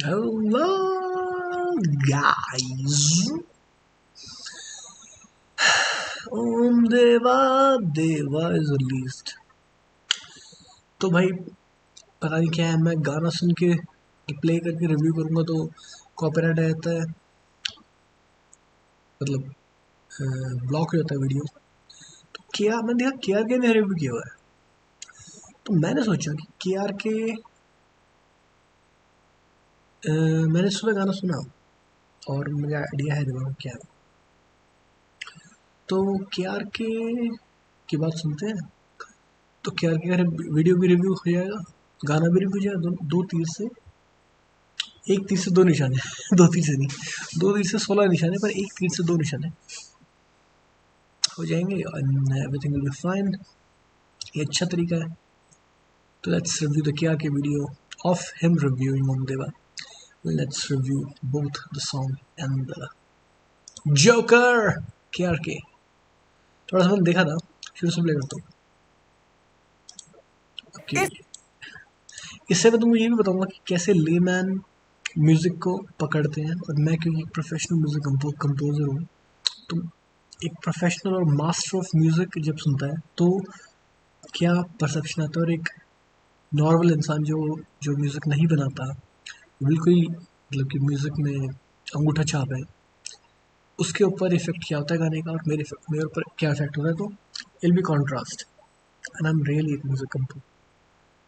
Hello, guys. Om Deva Deva is released. तो भाई पता नहीं क्या है, मैं गाना सुन के प्ले करके रिव्यू करूँगा तो कॉपीराइट आ जाता है, मतलब ब्लॉक हो जाता है वीडियो। तो क्या मैंने देखा के आर के ने रिव्यू किया हुआ है, तो मैंने सोचा कि के आर के मैंने सुबह गाना सुना और मुझे आइडिया है दिमाग में क्या है। तो के आर के की बात सुनते हैं। तो के आर के का वीडियो भी रिव्यू हो जाएगा, गाना भी रिव्यू हो जाएगा। दो तीर से एक तीर से दो निशाने दो तीर से नहीं, दो तीर से 16 निशाने, पर एक तीर से दो निशाने हो जाएंगे and everything will be fine. ये अच्छा तरीका है। तो लेट्स रिव्यू द के वीडियो ऑफ हिम रिव्यूइंग ओम देवा। Let's review both the song and the joker. के थोड़ा सा मैंने देखा था, शुरू से प्ले करता हूँ। ओके, इससे मैं तुमको ये भी बताऊंगा कि कैसे लेमैन म्यूज़िक को पकड़ते हैं। और मैं क्योंकि प्रोफेशनल म्यूज़िक कंपोजर हूँ, तो एक प्रोफेशनल और मास्टर ऑफ म्यूज़िक जब सुनता है तो क्या परसेप्शन आता है, और एक नॉर्मल इंसान जो जो म्यूज़िक नहीं बनाता, बिल्कुल ही मतलब कि म्यूज़िक में अंगूठा छाप है, उसके ऊपर इफेक्ट क्या होता है गाने का, और मेरे ऊपर क्या इफेक्ट होता है। तो it'll be contrast and I am really एक music composer,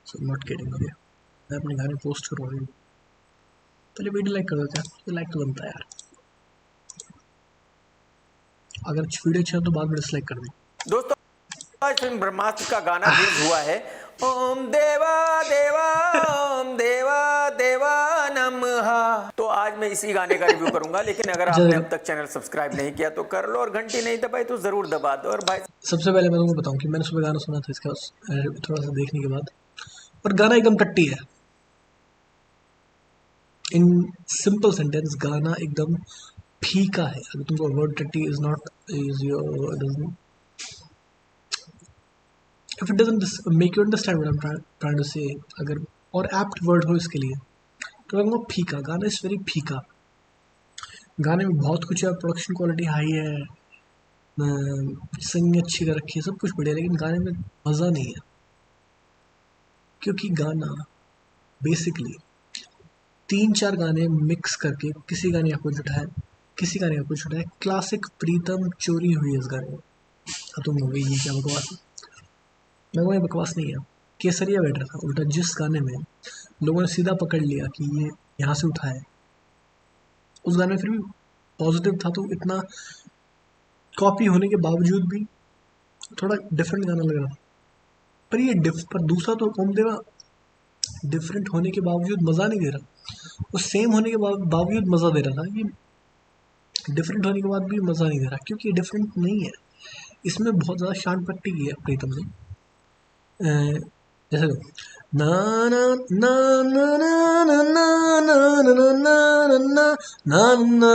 so not kidding. मैं अपने गाने पोस्ट करूँगा, पहले वीडियो लाइक कर देते हैं, तो लाइक तो बनता है यार। अगर वीडियो अच्छा है तो बाद में डिसलाइक कर दें। दोस्तों, आज फिल्म ब्रह्मास्त्र का गाना रिलीज हुआ है। ओम देवा देवा ओम देवा देवा नमः। तो आज मैं इसी गाने का रिव्यू करूंगा, लेकिन अगर आपने अब तक चैनल सब्सक्राइब नहीं किया तो कर लो, और घंटी नहीं दबाई तो जरूर दबा दो। और भाई सबसे पहले मैं तुमको बताऊं कि मैंने सुबह गाना सुना था इसका थोड़ा सा देखने के बाद, और गाना एकदम टट्टी है। इन सिंपल सेंटेंस गाना एकदम फीका है। अगर तुमको वर्ड टट्टी is not is your if it doesn't make you understand what I am trying to say, अगर और एप्ट वर्ड हो इसके लिए, तो मैं कहूँगा फीका। गाना इज वेरी फीका। गाने में बहुत कुछ है, प्रोडक्शन क्वालिटी हाई है, सिंगिंग अच्छी कर रखी है, सब कुछ बढ़िया, लेकिन गाने में मज़ा नहीं है। क्योंकि गाना बेसिकली तीन चार गाने मिक्स करके किसी गाने का कुछ उठाए, किसी गाने का कुछ उठाए। क्लासिक प्रीतम चोरी हुई है इस गाने में। खत्म हो गई, ये क्या बकवास है। मैं वो ये बकवास नहीं है, केसरिया बेटर था। उल्टा जिस गाने में लोगों ने सीधा पकड़ लिया कि ये यहाँ से उठाया है, उस गाने में फिर भी पॉजिटिव था, तो इतना कॉपी होने के बावजूद भी थोड़ा डिफरेंट गाना लग रहा था। पर ये पर दूसरा तो ओम देवा डिफरेंट होने के बावजूद मज़ा नहीं दे रहा, वो सेम होने के बावजूद मज़ा दे रहा था। ये डिफरेंट होने के बाद भी मज़ा नहीं दे रहा, क्योंकि ये डिफरेंट नहीं है। इसमें बहुत ज़्यादा शान पट्टी की है प्रीतम ने। जैसे ना ना ना ना ना ना ना ना ना ना ना ना ना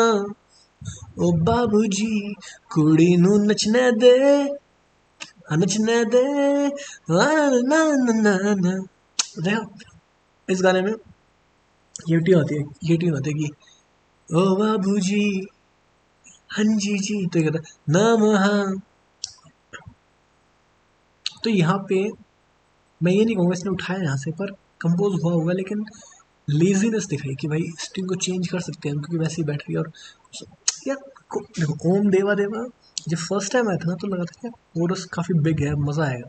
ओ बाबूजी कुड़ी नू नचने दे, नचने दे ना ना ना ना ना। देखो इस गाने में ये ट्यून आती है, ये ट्यून आती है कि ओ बाबूजी हाँ जी जी, तो ये कहता है नाम हाँ। तो यहाँ पे मैं ये नहीं कहूँगा इसने उठाया यहाँ से, पर कंपोज हुआ होगा, लेकिन लेजीनेस दिखाई कि भाई स्ट्रिंग को चेंज कर सकते हैं क्योंकि वैसे ही बैठ रही है। और यार देखो ओम देवा देवा जब फर्स्ट टाइम आया था ना, तो लगा था कि कोरस काफ़ी बिग है, मज़ा आएगा।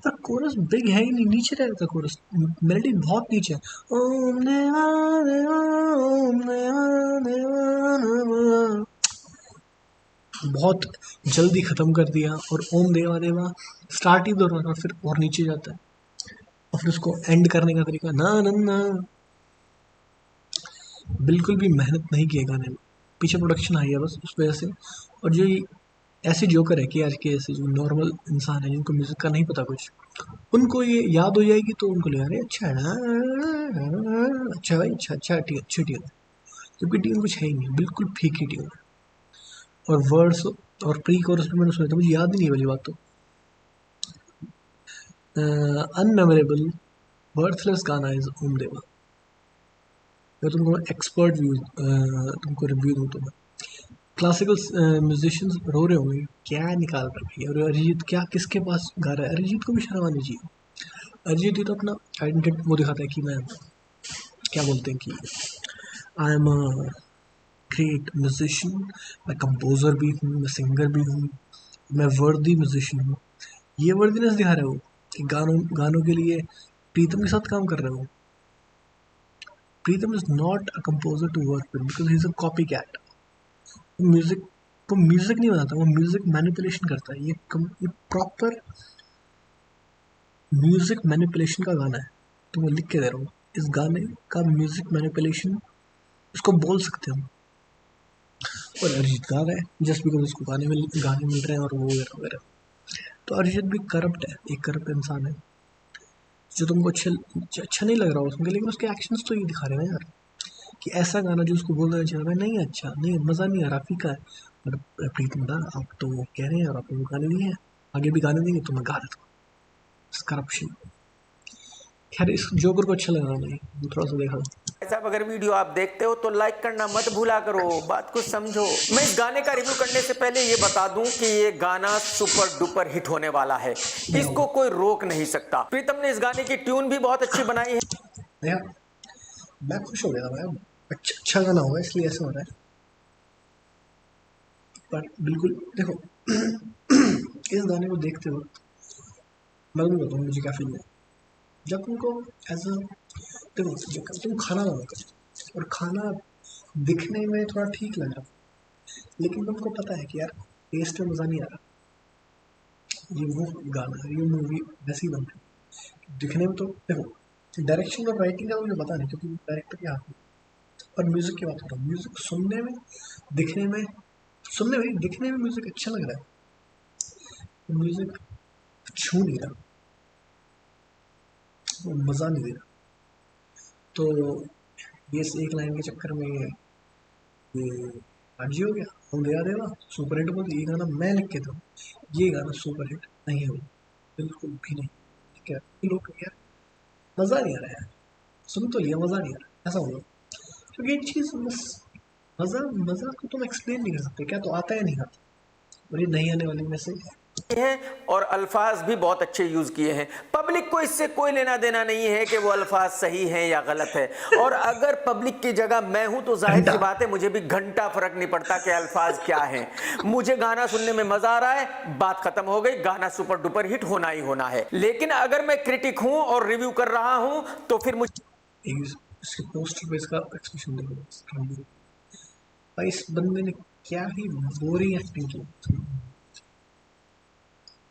पर कोरस बिग है ही नहीं, नीचे रहेगा कोरस, मेलोडी बहुत नीचे है। ओम देवा देवा ओम देवा देवा देवा, बहुत जल्दी ख़त्म कर दिया। और ओम देवा देवा स्टार्ट ही दो और फिर और नीचे जाता है, और फिर उसको एंड करने का तरीका ना ना ना, बिल्कुल भी मेहनत नहीं की है गाने में। पीछे प्रोडक्शन आई है बस उस वजह से। और जो ऐसे जोकर है कि आज के ऐसे जो नॉर्मल इंसान है जिनको म्यूज़िक का नहीं पता कुछ, उनको ये याद हो जाएगी तो उनको लगा अरे अच्छा है, अच्छा भाई, अच्छा अच्छा ठीक, अच्छी ट्यून है। जबकि ट्यून कुछ है ही नहीं, बिल्कुल फीकी ट्यून है। और वर्ड्स और प्री कोरस भी मैंने सुना था, मुझे याद ही नहीं वाली बात। तो अनमेमोरेबल वर्थलेस गाना इज ओम देवा। मैं तुमको एक्सपर्ट व्यू तुमको रिव्यू दूँ तो मैं क्लासिकल म्यूजिशियंस रो रहे होंगे क्या निकाल रहा है और अरिजीत क्या किसके पास गा रहा है। अरिजीत को भी शर्म आनी चाहिए। अरिजीत ये तो अपना आइडेंटिटी वो दिखाता है कि मैं क्या बोलते हैं कि I am a great musician, मैं कंपोजर भी हूँ, मैं सिंगर भी हूँ, मैं वर्दी म्यूजिशियन हूँ। ये वर्दीनेस दिखा रहे हो कि गानों गानों के लिए प्रीतम के साथ काम कर रहे हो। Pritam is not a composer to work with because he is a copy cat. Music वो म्यूजिक नहीं बनाता, वो म्यूजिक मैनिपुलेशन करता है। ये प्रॉपर म्यूजिक मैनिपुलेशन का गाना है। तो मैं लिख के दे रहा हूँ इस गाने का म्यूजिक मैनिपुलेशन इसको बोल सकते हो। और अरिजीत गा रहा है जस्ट बिकॉज उसको गाने मिल रहे हैं और वो वगैरह वगैरह। तो अरिजीत भी करप्ट है, एक करप्ट इंसान है। जो तुमको अच्छा नहीं लग रहा हो उसमें, लेकिन उसके एक्शंस तो ये दिखा रहे हैं यार कि ऐसा गाना जो उसको बोलना चाहिए था नहीं अच्छा नहीं, मज़ा नहीं आ रहा, फीका है। बट प्रीतम दा आप तो वो कह रहे हैं और आपने वो गाने दिए हैं, आगे भी गाने देंगे तो मैं गा देता हूँ। करप्शन। खैर इस जोकर को अच्छा लगा नहीं, थोड़ा सा देखा। साहब अगर वीडियो आप देखते हो तो लाइक करना मत भूला करो, बात को समझो। मैं इस गाने का रिव्यू करने से पहले ये बता दूं कि ये गाना सुपर डुपर हिट होने वाला है, इसको कोई रोक नहीं सकता। प्रीतम ने इस गाने की ट्यून भी बहुत अच्छी बनाई है। यार मैं खुश हो गया था भाई, अच्छा गाना होगा इसलिए ऐसा हो रहा है। पर बिल्कुल देखो इस गाने को देखते वक्त मैं भी बताऊँ मुझे क्या फील है जब तुमको एज अ देखो जब तुम खाना बनाओ और खाना दिखने में थोड़ा ठीक लग रहा लेकिन तुमको पता है कि यार टेस्ट में मज़ा नहीं आ रहा। ये वो गाना ये मूवी वैसी बन रही दिखने में तो देखो डायरेक्शन और राइटिंग का मुझे पता नहीं क्योंकि डायरेक्टर के हाथ में। पर म्यूज़िक की बात कर रहा हूँ, म्यूज़िक सुनने में दिखने में सुनने में दिखने में म्यूज़िक अच्छा लग रहा है, म्यूज़िक छू नहीं रहा, वो मज़ा नहीं दे रहा। तो ये एक लाइन के चक्कर में ये आज हो गया हम दया देवा सुपर हिट बोलते ये गाना मैं लिख के दूँ, ये गाना सुपर हिट नहीं हो बिल्कुल भी नहीं। ठीक है लोग यार मज़ा नहीं आ रहा है, सुन तो लिया मज़ा नहीं आ रहा ऐसा होगा क्योंकि एक चीज़ बस मज़ा मज़ा को तुम एक्सप्लेन नहीं कर सकते, क्या तो आता है नहीं आता और ये नहीं आने वाली में से हैं और अल्फाज भी बहुत अच्छे यूज किए हैं। पब्लिक को इससे कोई लेना देना नहीं है कि वो अल्फाज सही हैं या गलत है। और अगर पब्लिक की जगह मैं हूं तो जाहिर सी बात है मुझे भी घंटा फर्क नहीं पड़ता कि अल्फाज क्या हैं। मुझे गाना सुनने में मजा आ रहा है, बात खत्म हो गई, गाना सुपर डुपर हिट होना ही होना है। लेकिन अगर मैं क्रिटिक हूं और रिव्यू कर रहा हूं तो फिर मुझे इसके पोस्टर पे इसका एक्सप्रेशन देखो भाई इस बंदे ने क्या ही बोरिंग एक्टिंग की।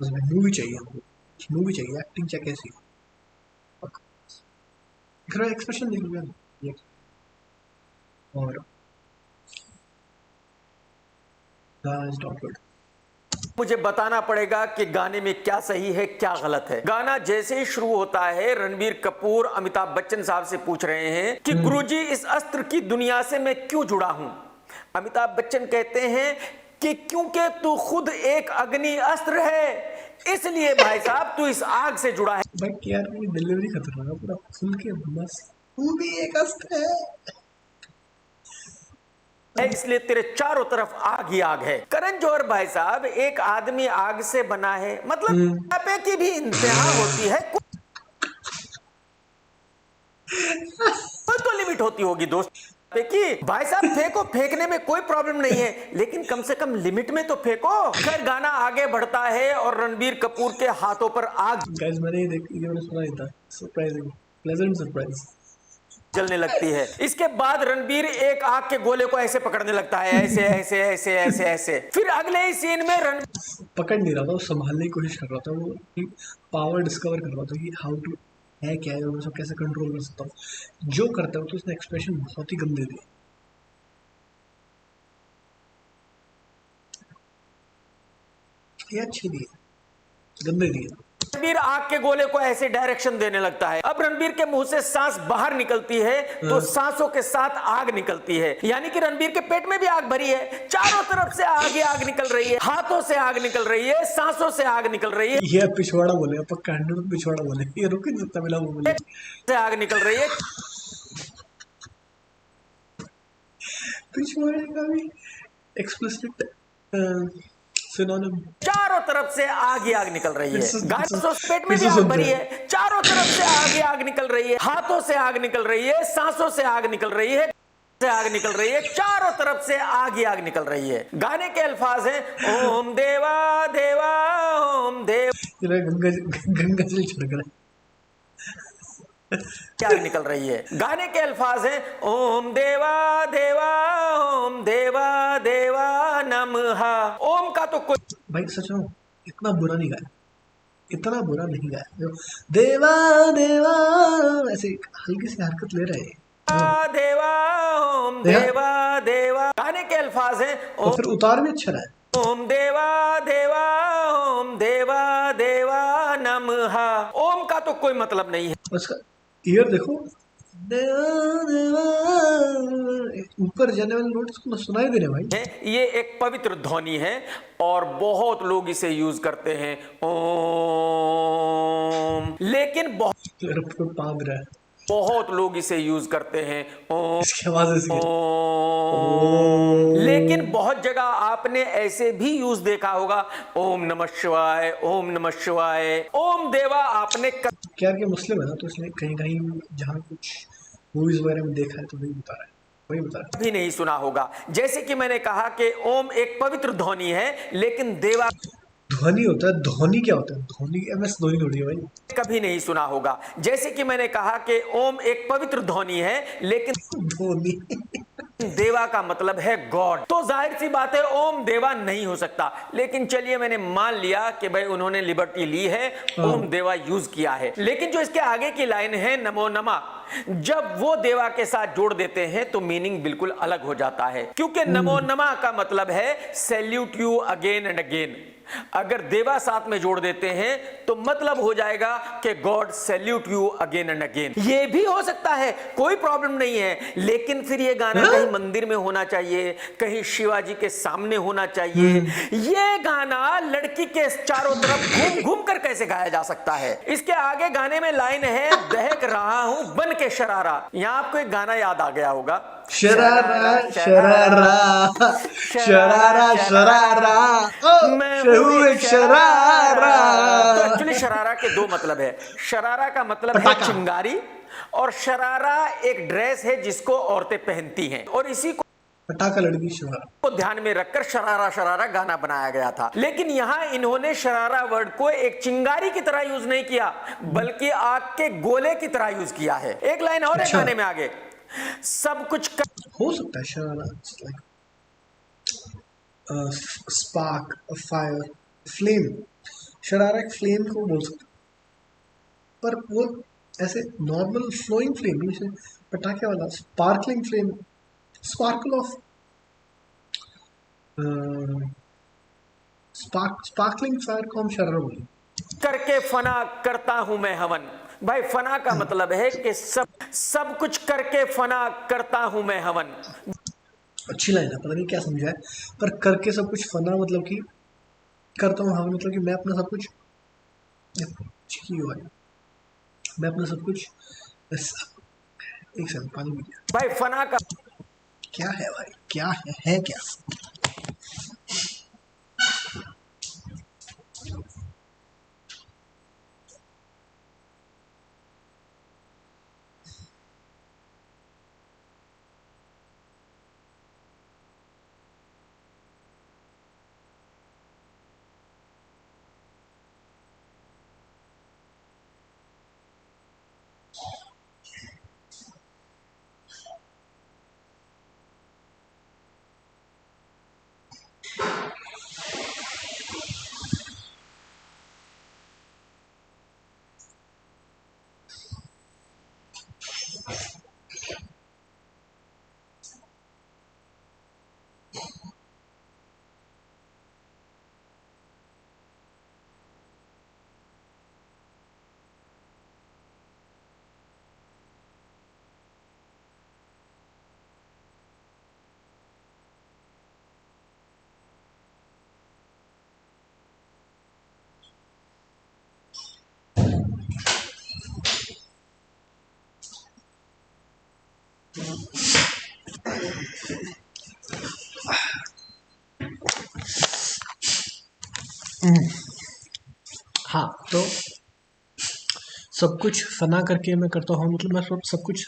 बस मूवी चाहिए हमको, मूवी चाहिए, एक्टिंग चाहे कैसी हो एक्सप्रेशन देख लो ये और मुझे बताना पड़ेगा कि गाने में क्या सही है क्या गलत है। गाना जैसे ही शुरू होता है रणबीर कपूर अमिताभ बच्चन साहब से पूछ रहे हैं कि गुरुजी इस अस्त्र की दुनिया से मैं क्यों जुड़ा हूं। अमिताभ बच्चन कहते हैं कि क्योंकि तू खुद एक अग्नि अस्त्र है, इसलिए भाई साहब तू इस आग से जुड़ा है। बट यार ये डिलीवरी खतरनाक है पूरा सुन के बस तू भी एक अस्त्र है, इसलिए तेरे चारों तरफ आग ही आग है। करण जौहर भाई साहब एक आदमी आग से बना है, मतलब पे की भी इंतहा होती है, कोई तो लिमिट होती होगी दोस्त कि भाई साहब फेंको, फेंकने में कोई प्रॉब्लम नहीं है लेकिन कम से कम लिमिट में तो फेंको। खैर गाना आगे बढ़ता है और रणबीर कपूर के हाथों पर आग जलने लगती है। इसके बाद रणबीर एक आग के गोले को ऐसे पकड़ने लगता है, ऐसे ऐसे ऐसे ऐसे ऐसे। फिर अगले ही सीन में रणबीर पकड़ नहीं रहा था, वो संभालने की कोशिश कर रहा था, वो पावर डिस्कवर कर रहा था कि हाउ टू है क्या है मैं सब कैसे कंट्रोल कर सकता हूँ। जो करता है तो उसने एक्सप्रेशन बहुत ही गंदे दिए, ये अच्छे दिए गंदे दिए। रणबीर आग के गोले को ऐसे डायरेक्शन देने लगता है। अब रणबीर के मुंह से सांस बाहर निकलती है तो सांसों के साथ आग निकलती है, यानी कि रणबीर के पेट में भी आग भरी है। चारों तरफ से आग आग निकल रही है, हाथों से आग निकल रही है, सांसों से आग निकल रही है। ये पिछवाड़ा बोले पक्का 100 पिछवाड़ा बोले, ये रुक नहीं सकता मिला वो बोले से आग निकल रही है। पिछवाड़े का भी एक्सप्लिसिट सिनोनिम। चारों तरफ से आग ही आग निकल रही है। गाने से पेट में भी फिर से आग सुनते भरी हैं। है, चारों तरफ से आग ही आग निकल रही है, हाथों से आग निकल रही है, सांसों से आग निकल रही है, से आग निकल रही है, चारों तरफ से आग ही आग निकल रही है। गाने के अल्फाज हैं ओम देवा देवा ओम देव, गंगा जल छिड़क रहा आग निकल रही है। गाने के अल्फाज हैं ओम देवा देवा ओम देवा देवा नमः। ओम का तो कोई है। भाई सच में इतना बुरा नहीं गाया, इतना बुरा नहीं गाया। जो देवा देवा ऐसे हल्की सी हरकत ले रहे हैं। देवा ओम देवा देवा। गाने के अल्फाज हैं और फिर उतार भी अच्छा रहा है। ओम देवा देवा ओम देवा देवा नमः। ओम का तो कोई मतलब नहीं है। उसका ईयर देखो, देवा देवा ऊपर जाने वाले नोट्स को सुनाई दे रहे भाई। ये एक पवित्र ध्वनि है और बहुत लोग इसे यूज करते हैं ओम, लेकिन पाद रहा है, बहुत लोग इसे यूज करते हैं ओम इसकी आवाज ऐसी है। ओम, लेकिन बहुत जगह आपने ऐसे भी यूज देखा होगा ओम नमः शिवाय, ओम नमः शिवाय, ओम देवा। आपने क्या कि मुस्लिम है ना, तो इसलिए कहीं कहीं जहाँ कुछ मूवीज वगैरह में देखा है तो वही बता रहा है, वही बता रहा है। भी नहीं सुना होगा। जैसे कि मैंने कहा कि ओम एक पवित्र ध्वनि है, लेकिन देवा ध्वनि होता है। ध्वनि क्या होता है? ध्वनि MS धोनी थोड़ी है भाई। कभी नहीं सुना होगा। जैसे कि मैंने कहा कि ओम एक पवित्र ध्वनि है, लेकिन धोनी देवा का मतलब है गॉड। तो जाहिर सी बात है ओम देवा नहीं हो सकता। लेकिन चलिए मैंने मान लिया कि भाई उन्होंने लिबर्टी ली है, ओम देवा यूज किया है। लेकिन जो इसके आगे की लाइन है नमो नमा, जब वो देवा के साथ जोड़ देते हैं तो मीनिंग बिल्कुल अलग हो जाता है। क्योंकि नमो नमा का मतलब है salute you again and again. अगर देवा साथ में जोड़ देते हैं तो मतलब हो जाएगा कि God salute you again and again. ये भी हो सकता है, कोई प्रॉब्लम नहीं है। लेकिन फिर ये गाना कहीं मंदिर में होना चाहिए, कहीं शिवाजी के सामने होना चाहिए। ये गाना लड़की के चारों तरफ घूम घूम कर कैसे गाया जा सकता है? इसके आगे गाने में लाइन है दहक रहा हूं बन के शरारा। यहां आपको एक गाना याद आ गया होगा, शरारा शरारा शरारा शरारा शरारा। तो एक्चुअली शरारा के दो मतलब है। शरारा का मतलब है चिंगारी, और शरारा एक ड्रेस है जिसको औरतें पहनती हैं, और इसी को पटाखा लड़की शरारा को ध्यान में रखकर शरारा शरारा गाना बनाया गया था। लेकिन यहां इन्होंने शरारा वर्ड को एक चिंगारी की तरह यूज नहीं किया, बल्कि आग के गोले की तरह यूज किया है। एक लाइन और है गाने में आगे, सब कुछ हो सकता है sharara spark, fire, flame. Sharara एक फ्लेम को बोल सकते, पर वो ऐसे नॉर्मल फ्लोइंग फ्लेम नहीं, जैसे पटाखे वाला sparkling flame, sparkle of sparkling fire को हम शरारा बोलें। करके फना करता हूं मैं हवन। भाई फना का मतलब है कि सब कुछ करके फना करता हूं मैं हवन। अच्छी लाइन है, पता नहीं क्या समझा है, पर करके सब कुछ फना मतलब कि करता हूँ हवन, मतलब कि मैं अपना सब कुछ मैं अपना सब कुछ एक सेकंड पानी पी लिया। भाई फना का क्या है भाई, क्या है क्या? हाँ, तो सब कुछ फना करके मैं करता हूँ, मतलब मैं सब कुछ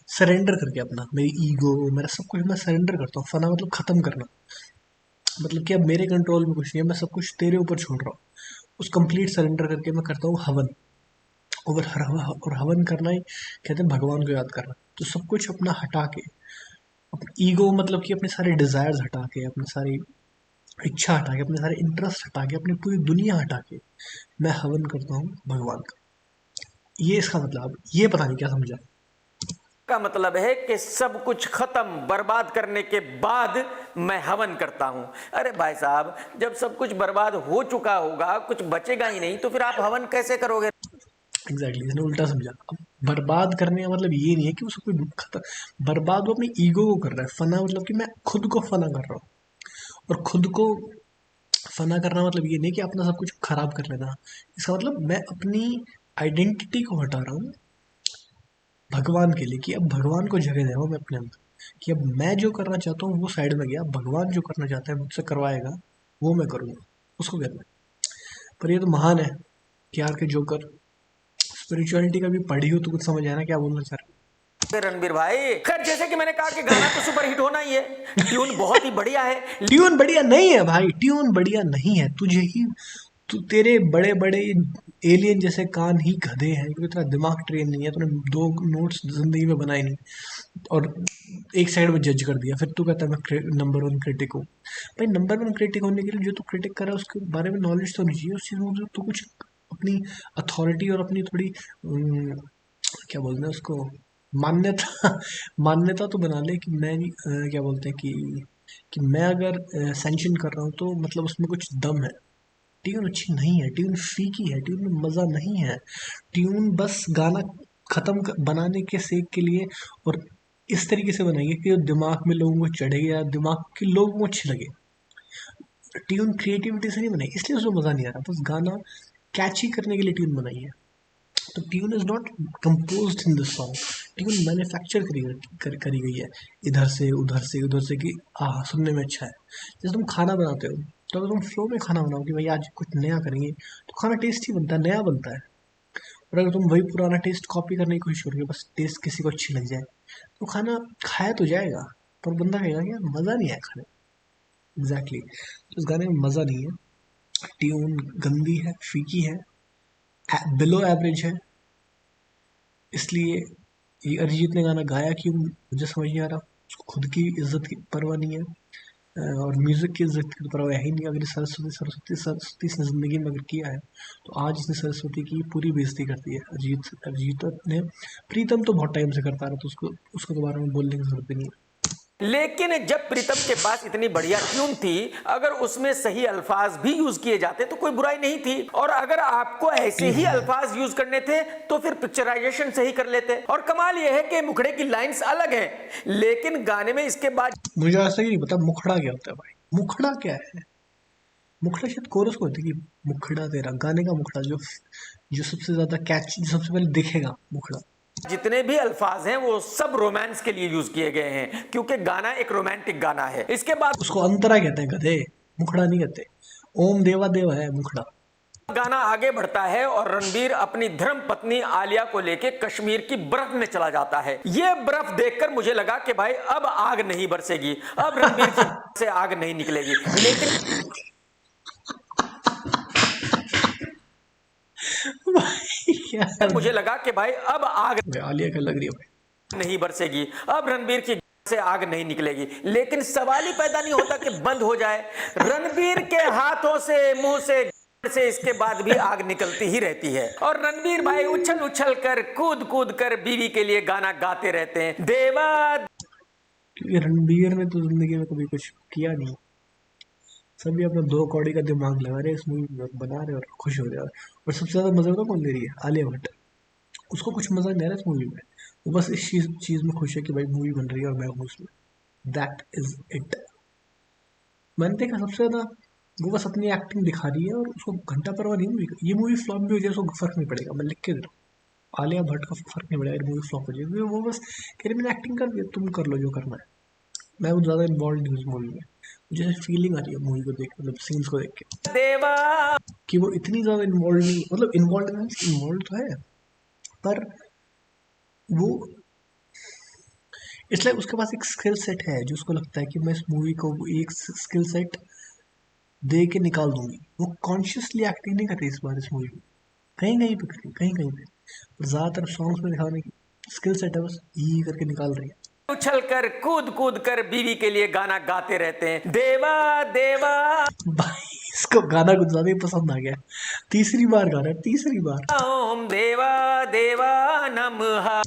सरेंडर करके, अपना मेरी ईगो, मेरा सब कुछ मैं सरेंडर करता हूँ। फना मतलब ख़त्म करना, मतलब कि अब मेरे कंट्रोल में कुछ नहीं है, मैं सब कुछ तेरे ऊपर छोड़ रहा हूँ। उस कंप्लीट सरेंडर करके मैं करता हूँ हवन। और हवन करना ही कहते हैं भगवान को याद करना। तो सब कुछ अपना हटा के, अपनी ईगो मतलब कि अपने सारे डिज़ायर्स हटा के, अपनी सारी इच्छा हटा के, अपने सारे इंटरेस्ट हटा के, अपनी पूरी दुनिया हटा के मैं हवन करता हूँ भगवान का। ये इसका मतलब, ये पता नहीं क्या समझा। का मतलब है कि सब कुछ खत्म बर्बाद करने के बाद मैं हवन करता हूं। अरे भाई साहब, जब सब कुछ बर्बाद हो चुका होगा, कुछ बचेगा ही नहीं, तो फिर आप हवन कैसे करोगे? एग्जैक्टली, इसने उल्टा समझा। अब बर्बाद करने का मतलब ये नहीं है कि वो सब कुछ खत्म, बर्बाद वो अपनी ईगो को कर रहा है। फना मतलब कि मैं खुद को फना कर रहा हूँ। और खुद को फना करना मतलब ये नहीं कि अपना सब कुछ खराब कर लेना। इसका मतलब मैं अपनी आइडेंटिटी को हटा रहा हूँ भगवान के लिए, कि अब भगवान को जगह दे रहा हूँ मैं अपने अंदर, कि अब मैं जो करना चाहता हूँ वो साइड में गया, भगवान जो करना चाहता है मुझसे करवाएगा, वो मैं करूँगा। उसको कहते हैं। पर ये तो महान है कि यार के जोकर, स्पिरिचुअलिटी का भी पढ़ी हो तो कुछ समझ आया ना क्या बोलना चाह रहे रणबीर भाई, खैर जैसे कि मैंने कहा कि गाना तो सुपर हिट होना ही है, ट्यून बहुत ही बढ़िया है। हैं। ट्यून बढ़िया नहीं है भाई, ट्यून बढ़िया नहीं है, तुझे ही, तू, तेरे बड़े बड़े एलियन जैसे कान ही गधे हैं, क्योंकि तेरा दिमाग ट्रेन नहीं है, तूने दो नोट्स जिंदगी में बनाए नहीं, और एक साइड में जज कर दिया। फिर तू कहता है मैं नंबर वन क्रिटिक हूँ। भाई नंबर वन क्रिटिक होने के लिए जो तू क्रिटिक कर रहा है उसके बारे में नॉलेज तो नहीं चाहिए, उस चीज़ में तो कुछ अपनी अथॉरिटी और अपनी थोड़ी क्या बोलते हैं उसको, मान्यता मान्यता तो बना ले कि मैं भी क्या बोलते हैं कि मैं अगर सैंक्शन कर रहा हूँ तो मतलब उसमें कुछ दम है। ट्यून अच्छी नहीं है, ट्यून फीकी है, ट्यून में मज़ा नहीं है। ट्यून बस गाना बनाने के सेक के लिए, और इस तरीके से बनाइए कि वो दिमाग में लोगों को चढ़े या दिमाग के लोगों को अच्छी लगे। ट्यून क्रिएटिविटी से नहीं बनाई, इसलिए उसमें मज़ा नहीं आ रहा। बस गाना कैची करने के लिए ट्यून बनाई है। तो tune is not composed in this song. Tune manufacture करी गई है, इधर से उधर से उधर से, कि सुनने में अच्छा है। जैसे तुम खाना बनाते हो, तो अगर तुम फ्लो में खाना बनाओ कि भाई आज कुछ नया करेंगे, तो खाना टेस्टी बनता है, नया बनता है। और अगर तुम वही पुराना टेस्ट कॉपी करने की कोशिश करोगे, बस टेस्ट किसी को अच्छी लग जाए, तो खाना खाया तो जाएगा, पर बंदा कहेगा कि यार मज़ा नहीं आया खाने। एग्जैक्टली, तो इस गाने में मज़ा नहीं है। ट्यून गंदी है, फीकी है, बिलो एवरेज है। इसलिए ये अरिजीत ने गाना गाया क्यों मुझे समझ नहीं आ रहा। उसको खुद की इज्जत की परवाह नहीं है, और म्यूजिक की इज्जत की तो परवाह है ही नहीं। अगर सरस्वती सरस्वती सरस्वती इसने जिंदगी में अगर किया है, तो आज इसने सरस्वती की पूरी बेइज्जती कर दी है। अरिजीत अरिजीत ने, प्रीतम तो बहुत टाइम से करता रहा, तो उसको उसको तो बारे में बोलने की जरूरत भी नहीं है। लेकिन जब प्रीतम के पास इतनी बढ़िया ट्यून थी, अगर उसमें सही अल्फाज भी यूज किए जाते तो कोई बुराई नहीं थी। और अगर आपको ऐसे ही अल्फाज यूज करने थे तो फिर पिक्चराइजेशन सही कर लेते। और कमाल यह है कि मुखड़े की लाइंस अलग हैं, लेकिन गाने में इसके बाद मुझे आज तक ही नहीं पता मुखड़ा क्या होता है भाई। मुखड़ा क्या है? मुखड़ा शायद कोरस को होती है कि मुखड़ा तेरा, गाने का मुखड़ा, जो जो सबसे ज्यादा कैच, जो सबसे पहले दिखेगा, मुखड़ा। जितने भी अल्फाज हैं वो सब रोमांस के लिए यूज किए गए हैं, क्योंकि गाना एक रोमांटिक गाना है। इसके बाद उसको अंतरा कहते हैं गधे, मुखड़ा नहीं कहते। ओम देवा देवा है मुखड़ा। गाना आगे बढ़ता है और रणबीर अपनी धर्म पत्नी आलिया को लेके कश्मीर की बर्फ में चला जाता है। ये बर्फ देखकर मुझे लगा कि भाई अब आग नहीं बरसेगी, अब रणबीर की से आग नहीं निकलेगी। लेकिन भाई यार, मुझे लगा कि भाई अब आग आलिया क्या लग रही है भाई। नहीं बरसेगी, अब रणबीर की से आग नहीं निकलेगी। लेकिन सवाल ही पैदा नहीं होता कि बंद हो जाए। रणबीर के हाथों से, मुंह से इसके बाद भी आग निकलती ही रहती है। और रणबीर भाई उछल उछल कर, कूद कूद कर बीवी के लिए गाना गाते रहते हैं, देवा। क्योंकि रणबीर ने तो जिंदगी में कभी कुछ किया नहीं। सभी अपना दो कौड़ी का दिमाग लगा रहे हैं, इस मूवी में बना रहे और खुश हो रहे हैं। और सबसे ज्यादा मजा तो कौन ले रही है? आलिया भट्ट। उसको कुछ मजा नहीं आ रहा इस मूवी में। वो बस इस चीज में खुश है कि भाई मूवी बन रही है और मैं हूँ उसमें। That is it. मैंने देखा सबसे ज्यादा वो बस अपनी एक्टिंग दिखा रही है, और उसको घंटा परवाह नहीं मूवी का। ये मूवी फ्लॉप भी हो जाए उसको फर्क नहीं पड़ेगा, मैं लिख के दे रहा हूँ। आलिया भट्ट का फर्क नहीं पड़ेगा मूवी फ्लॉप हो जाए, वो बस कह रही मैंने एक्टिंग कर दी, तुम कर लो जो करना है, मैं वो ज़्यादा इन्वॉल्व नहीं हूँ इस मूवी में। मुझे फीलिंग आ रही है मूवी को देख मतलब सीन्स को देख के देवा कि वो इतनी ज़्यादा इन्वॉल्व नहीं, मतलब इन्वॉल्व तो है, पर वो इसलिए उसके पास एक स्किल सेट है जो उसको लगता है कि मैं इस मूवी को एक स्किल सेट दे के निकाल दूंगी। वो कॉन्शियसली एक्टिंग नहीं कर रही इस बार इस मूवी में, कहीं कहीं पे कर रही, कहीं कहीं पे, पर ज़्यादातर सॉन्ग्स में दिखाने की स्किल सेट है, बस ई करके निकाल रही है। उछल कर कूद कूद कर बीवी के लिए गाना गाते रहते हैं, देवा देवा। भाई इसको गाना कुछ ज़्यादा ही पसंद आ गया, तीसरी बार गा रहा है, तीसरी बार। ओम देवा देवा नमः।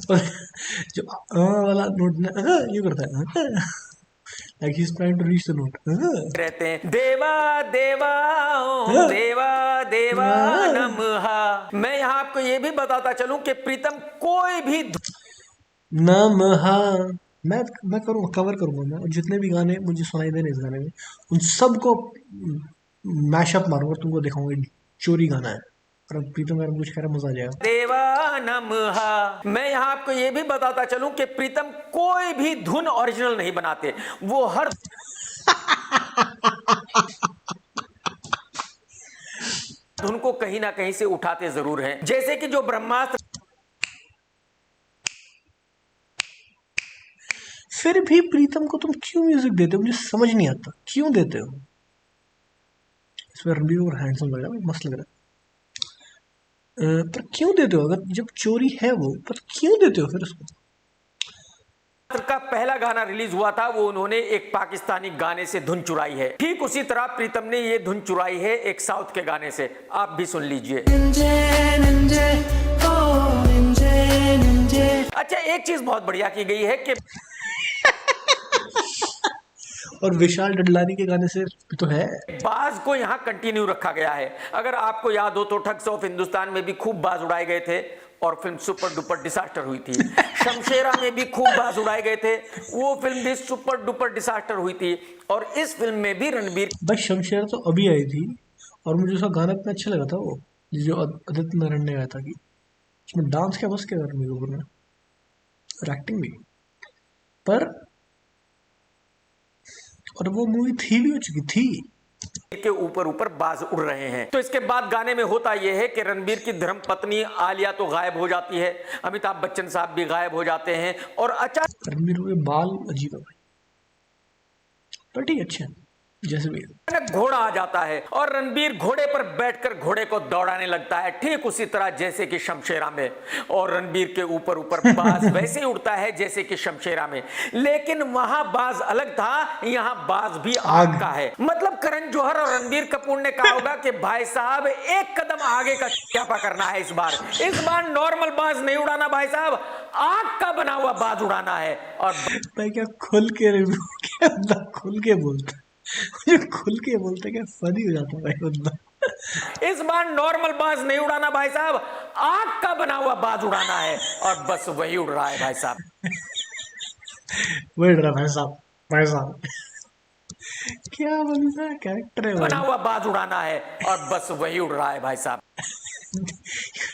जो वाला नोट ये करता है like he's trying to reach the note रहते हैं, देवा देवा ओम देवा देवा नमः। मैं यहाँ आपको ये भी बताता चलूं कि प्रीतम कोई भी नमहा मैं करूँगा, कवर करूँगा मैं, और जितने भी गाने मुझे सुनाई दे रहे इस गाने में उन सबको मैशअप मारूंगा, तुमको दिखाऊंगा चोरी गाना है, और अब प्रीतम अगर कुछ कह रहा मजा आ जाएगा। देवा नमः। मैं यहाँ आपको ये भी बताता चलूं कि प्रीतम कोई भी धुन ओरिजिनल नहीं बनाते, वो हर धुन को कहीं ना कहीं से उठाते जरूर हैं। जैसे कि जो ब्रह्मास्त्र, फिर भी प्रीतम को तुम क्यों म्यूजिक देते हो, मुझे समझ नहीं आता क्यों देते हो। इसमें रणबीर और हैंडसम लग रहा है, मस्त लग रहा है, पर क्यों देते हो, अगर जब चोरी है वो, पर क्यों देते हो फिर उसको। का पहला गाना रिलीज हुआ था, वो उन्होंने एक पाकिस्तानी गाने से धुन चुराई है। ठीक उसी तरह प्रीतम ने ये धुन चुराई है एक साउथ के गाने से। आप भी सुन लीजिए। अच्छा, एक चीज बहुत बढ़िया की गई है कि और विशाल डडलानी के गाने से तो है, बाज को यहाँ कंटिन्यू रखा गया है। अगर आपको याद हो तो ठग्स ऑफ हिंदुस्तान में भी खूब बाज उड़ाए गए थे और फिल्म सुपर डुपर डिसास्टर हुई थी। शमशेरा में भी खूब बाज उड़ाए गए थे, वो फिल्म भी सुपर डुपर डिसास्टर हुई थी। और इस फिल्म में भी रणबीर, बस शमशेर तो अभी आई थी, और मुझे उसका गाना इतना अच्छा लगा था वो जो आदित्य नारायण ने गाया था, कि उसमें डांस क्या बस क्या रणबीर कपूर ने, और एक्टिंग भी, पर और वो मूवी थी भी हो चुकी थी। के ऊपर ऊपर बाज उड़ रहे हैं। तो इसके बाद गाने में होता यह है कि रणबीर की धर्मपत्नी आलिया तो गायब हो जाती है, अमिताभ बच्चन साहब भी गायब हो जाते हैं, और अचानक रणबीर के बाल अजीब है भाई, पर ठीक है, अच्छे हैं जैसे भी है। घोड़ा आ जाता है और रणबीर घोड़े पर बैठकर घोड़े को दौड़ाने लगता है, ठीक उसी तरह जैसे कि शमशेरा में। और रणबीर के ऊपर ऊपर बाज वैसे ही उड़ता है जैसे कि शमशेरा में, लेकिन वहां बाज अलग था, यहां बाज भी आग का है। मतलब करण जौहर और रणबीर कपूर ने कहा होगा कि भाई साहब एक कदम आगे का ख्यापा करना है इस बार नॉर्मल बाज नहीं उड़ाना भाई साहब, आग का बना हुआ बाज उड़ाना है। और भाई क्या खुल के रिव्यू के अंदर खुल के बोलता है, मुझे खुल के बोलते क्या फनी हो जाता है भाई बंदा। इस बार नॉर्मल बाज नहीं उड़ाना भाई साहब, आग का बना हुआ बाज उड़ाना है, और बस वही उड़ रहा है भाई साहब। वही उड़ रहा भाई साहब, भाई साहब क्या बंदा कैरेक्टर है बना भाई। हुआ बाज उड़ाना है, और बस वही उड़ रहा है भाई साहब।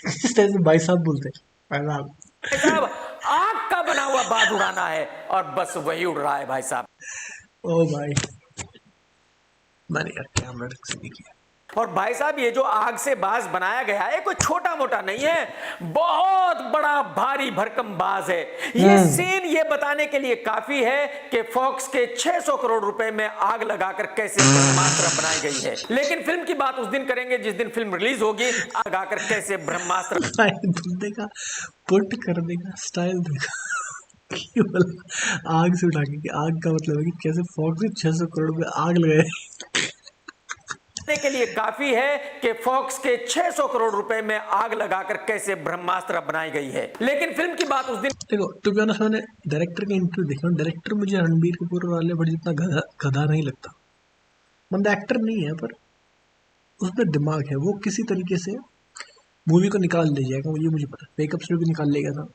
जिस तरह से भाई साहब बोलते हैं, भाई साहब, भाई साहब आग का बना हुआ बाज उड़ाना है, और बस वही उड़ रहा है भाई साहब। ओ भाई मैंने यार कैमरा से नहीं किया। और भाई साहब ये जो आग से बाज बनाया गया है कोई छोटा मोटा नहीं है, बहुत बड़ा भारी भरकम बाज है। ये सीन ये बताने के लिए काफी है कि फॉक्स के 600 करोड़ रुपए में आग लगाकर कैसे ब्रह्मास्त्र बनाई गई है। लेकिन फिल्म की बात उस दिन करेंगे जिस दिन फिल्म रिलीज होगी, आग लगाकर कैसे ब्रह्मास्त्र बंदे का पुट करने का स्टाइल देखा, केवल आग से उठा के, आग का मतलब है कि कैसे फॉक्स से 600 करोड़ में आग लगाए के लिए काफी है कि फॉक्स के 600 करोड़ रुपए में आग लगाकर कैसे ब्रह्मास्त्र बनाई गई है। लेकिन फिल्म की बात उस दिन देखो, टू बी ऑनेस्ट मैंने डायरेक्टर का इंटरव्यू देखा, डायरेक्टर मुझे रणबीर कपूर वाले बड़े जितना गधा नहीं लगता। बंदा एक्टर नहीं है, पर उसमें दिमाग है, वो किसी तरीके से मूवी को निकाल ले जाएगा, ये मुझे पता है। पेकअप से भी निकाल ले गया था,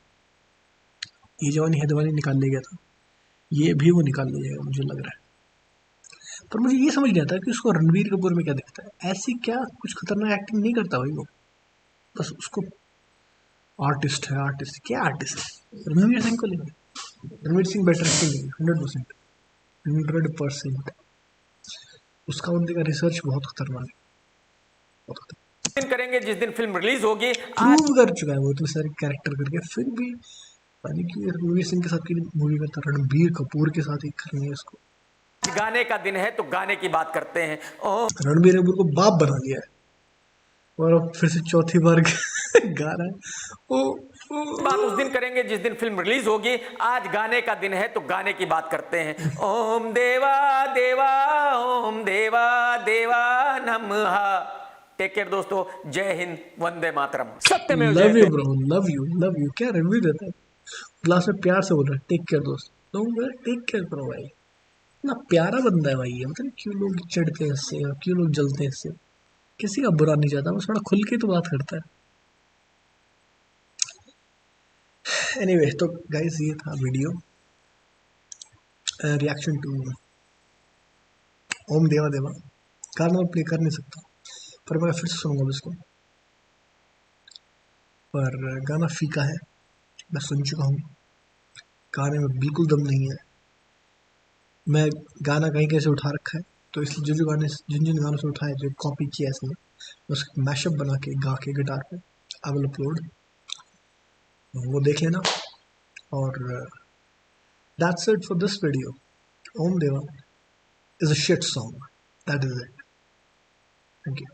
ये जवानी है दीवानी निकाल ले गया था, ये भी वो निकाल ले जाएगा मुझे लग रहा है। पर मुझे ये समझ नहीं आता कि उसको रणबीर कपूर में क्या दिखता है, ऐसी क्या कुछ खतरनाक एक्टिंग नहीं करता भाई वो, बस उसको आर्टिस्ट है, आर्टिस्ट क्या आर्टिस्ट है। रणवीर सिंह को लेकर रणवीर सिंह बेटर एक्टिंग 100%। उसका बंदे का रिसर्च बहुत खतरनाक है, बहुत खतरनाक। दिन करेंगे जिस दिन फिल्म रिलीज होगी। प्रूव कर चुका है वो इतने सारे कैरेक्टर करके, फिर भी पता नहीं क्यों रणवीर सिंह के साथ की मूवी करता है, रणबीर कपूर के साथ ही करनी है इसको। आज गाने का दिन है तो गाने की बात करते हैं। रणबीर कपूर को बाप बना दिया है और अब फिर से चौथी बार गा रहा है। बात उस दिन करेंगे जिस दिन फिल्म रिलीज होगी। आज गाने का दिन है तो गाने की बात करते हैं। ओम देवा देवा ओम देवा देवा नमः। टेक केयर दोस्तों, जय हिंद, वंदे मातरम, सत्यमेव लव यू जयते। ब्रो, लव यू क्या रिव्यू देता है, क्लास में प्यार से बोल रहा है टेक केयर दोस्त, तो टेक केयर करो भाई। ना प्यारा बंदा है भाई ये, मतलब क्यों लोग चिढ़ते हैं इससे और क्यों लोग जलते हैं इससे। किसी का बुरा नहीं चाहता, बस थोड़ा खुल के तो बात करता है। एनीवे तो गाइस ये था वीडियो रिएक्शन टू ओम देवा देवा। गाना मैं प्ले कर नहीं सकता, पर मैं फिर से सुनूंगा इसको। पर गाना फीका है, मैं सुन चुका हूँ, गाने में बिल्कुल दम नहीं है। मैं गाना कहीं कैसे उठा रखा है, तो इसलिए जो जो गाने जिन जिन गानों से उठाए, जो कॉपी किया इसने, उसका मैशअप बना के गा के गिटार पे आई विल अपलोड, वो देख लेना। और that's it for this video. Om Deva is a shit song. That is it. Thank you.